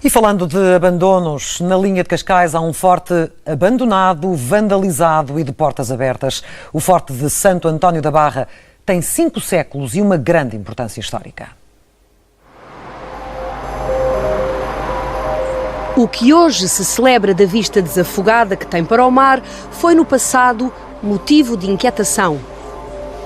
E falando de abandonos, na linha de Cascais há um forte abandonado, vandalizado e de portas abertas. O Forte de Santo António da Barra tem 5 séculos e uma grande importância histórica. O que hoje se celebra da vista desafogada que tem para o mar foi no passado motivo de inquietação.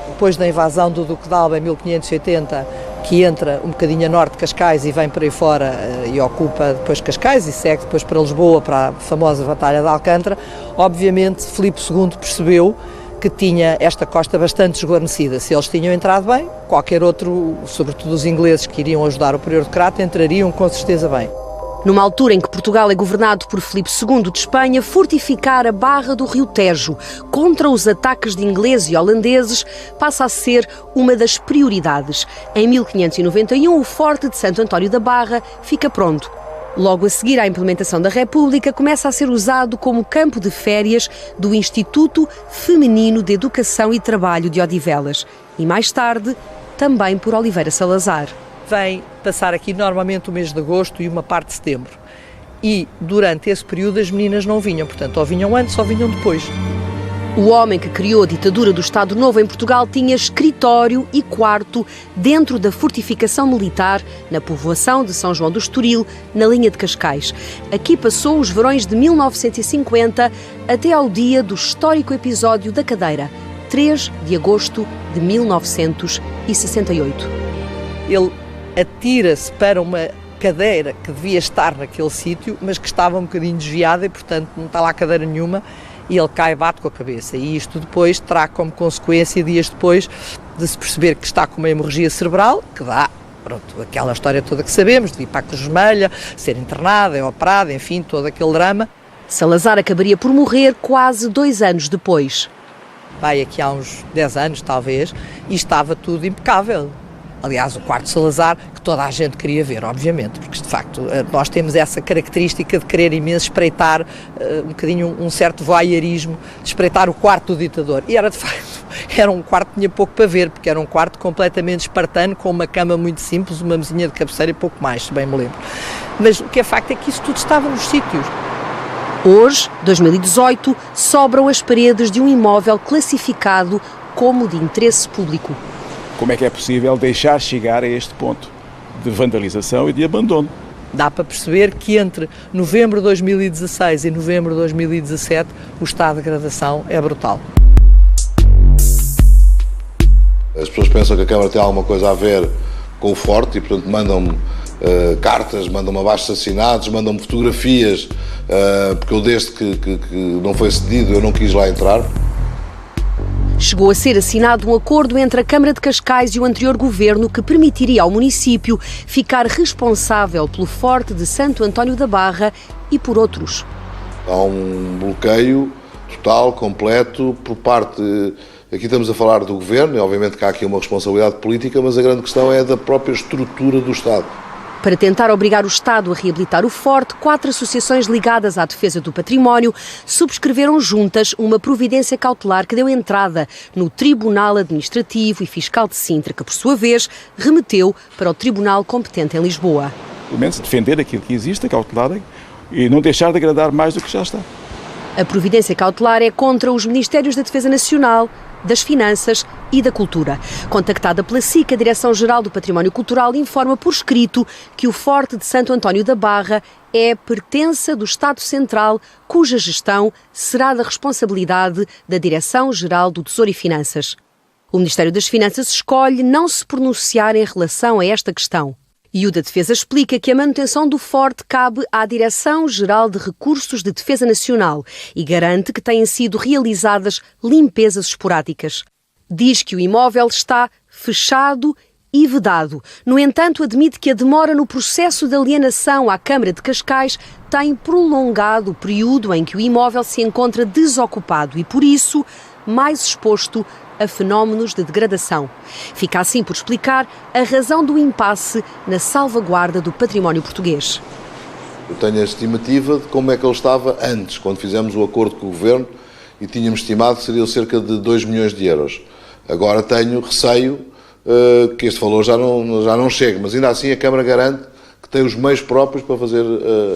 Depois da invasão do Duque de Alba em 1580, que entra um bocadinho a norte de Cascais e vem para aí fora e ocupa depois Cascais e segue depois para Lisboa, para a famosa Batalha de Alcântara, obviamente Filipe II percebeu que tinha esta costa bastante desguarnecida. Se eles tinham entrado bem, qualquer outro, sobretudo os ingleses que iriam ajudar o Prior de Crato, entrariam com certeza bem. Numa altura em que Portugal é governado por Filipe II de Espanha, fortificar a barra do Rio Tejo contra os ataques de ingleses e holandeses passa a ser uma das prioridades. Em 1591, o Forte de Santo António da Barra fica pronto. Logo a seguir à implementação da República, começa a ser usado como campo de férias do Instituto Feminino de Educação e Trabalho de Odivelas e, mais tarde, também por Oliveira Salazar. Vem passar aqui normalmente o mês de agosto e uma parte de setembro. E durante esse período as meninas não vinham, portanto, ou vinham antes ou vinham depois. O homem que criou a ditadura do Estado Novo em Portugal tinha escritório e quarto dentro da fortificação militar na povoação de São João do Estoril, na linha de Cascais. Aqui passou os verões de 1950 até ao dia do histórico episódio da Cadeira, 3 de agosto de 1968. Ele atira-se para uma cadeira que devia estar naquele sítio, mas que estava um bocadinho desviada e, portanto, não está lá cadeira nenhuma, e ele cai e bate com a cabeça. E isto depois terá como consequência, dias depois, de se perceber que está com uma hemorragia cerebral, que dá, pronto, aquela história toda que sabemos, de ir para a Cruz Vermelha, ser internada, é operada, enfim, todo aquele drama. Salazar acabaria por morrer quase 2 anos depois. Vai aqui há uns 10 anos, talvez, e estava tudo impecável. Aliás, o quarto de Salazar, que toda a gente queria ver, obviamente, porque de facto nós temos essa característica de querer imenso espreitar um bocadinho um certo voyeurismo, de espreitar o quarto do ditador. E era de facto, era um quarto que tinha pouco para ver, porque era um quarto completamente espartano, com uma cama muito simples, uma mesinha de cabeceira e pouco mais, se bem me lembro. Mas o que é facto é que isso tudo estava nos sítios. Hoje, 2018, sobram as paredes de um imóvel classificado como de interesse público. Como é que é possível deixar chegar a este ponto de vandalização e de abandono? Dá para perceber que entre novembro de 2016 e novembro de 2017 o estado de degradação é brutal. As pessoas pensam que a Câmara tem alguma coisa a ver com o Forte e, portanto, mandam-me cartas, mandam-me abaixo-assinados, mandam-me fotografias, porque eu, desde que não foi cedido, eu não quis lá entrar. Chegou a ser assinado um acordo entre a Câmara de Cascais e o anterior governo que permitiria ao município ficar responsável pelo Forte de Santo António da Barra e por outros. Há um bloqueio total, completo, por parte... Aqui estamos a falar do governo, e obviamente que há aqui uma responsabilidade política, mas a grande questão é da própria estrutura do Estado. Para tentar obrigar o Estado a reabilitar o Forte, 4 associações ligadas à defesa do património subscreveram juntas uma providência cautelar que deu entrada no Tribunal Administrativo e Fiscal de Sintra, que, por sua vez, remeteu para o Tribunal competente em Lisboa. Pelo menos defender aquilo que existe, cautelar, e não deixar de agradar mais do que já está. A providência cautelar é contra os Ministérios da Defesa Nacional, das Finanças e da Cultura. Contactada pela SIC, a Direção-Geral do Património Cultural informa por escrito que o Forte de Santo António da Barra é pertença do Estado Central, cuja gestão será da responsabilidade da Direção-Geral do Tesouro e Finanças. O Ministério das Finanças escolhe não se pronunciar em relação a esta questão. E o da Defesa explica que a manutenção do Forte cabe à Direção-Geral de Recursos de Defesa Nacional e garante que têm sido realizadas limpezas esporádicas. Diz que o imóvel está fechado e vedado. No entanto, admite que a demora no processo de alienação à Câmara de Cascais tem prolongado o período em que o imóvel se encontra desocupado e, por isso, mais exposto a fenómenos de degradação. Fica assim por explicar a razão do impasse na salvaguarda do património português. Eu tenho a estimativa de como é que ele estava antes, quando fizemos o acordo com o Governo e tínhamos estimado que seriam cerca de 2 milhões de euros. Agora tenho receio que este valor já não chegue, mas ainda assim a Câmara garante que tem os meios próprios para fazer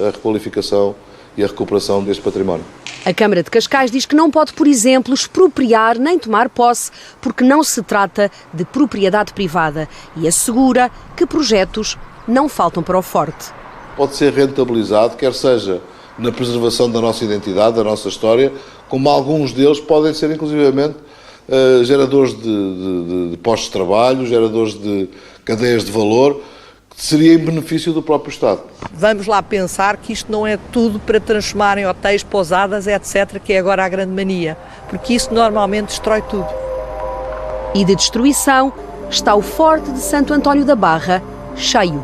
a requalificação e a recuperação deste património. A Câmara de Cascais diz que não pode, por exemplo, expropriar nem tomar posse, porque não se trata de propriedade privada e assegura que projetos não faltam para o Forte. Pode ser rentabilizado, quer seja na preservação da nossa identidade, da nossa história, como alguns deles podem ser inclusivamente geradores de postos de trabalho, geradores de cadeias de valor, que seria em benefício do próprio Estado. Vamos lá pensar que isto não é tudo para transformar em hotéis, pousadas, etc., que é agora a grande mania, porque isso normalmente destrói tudo. E de destruição está o Forte de Santo António da Barra, cheio.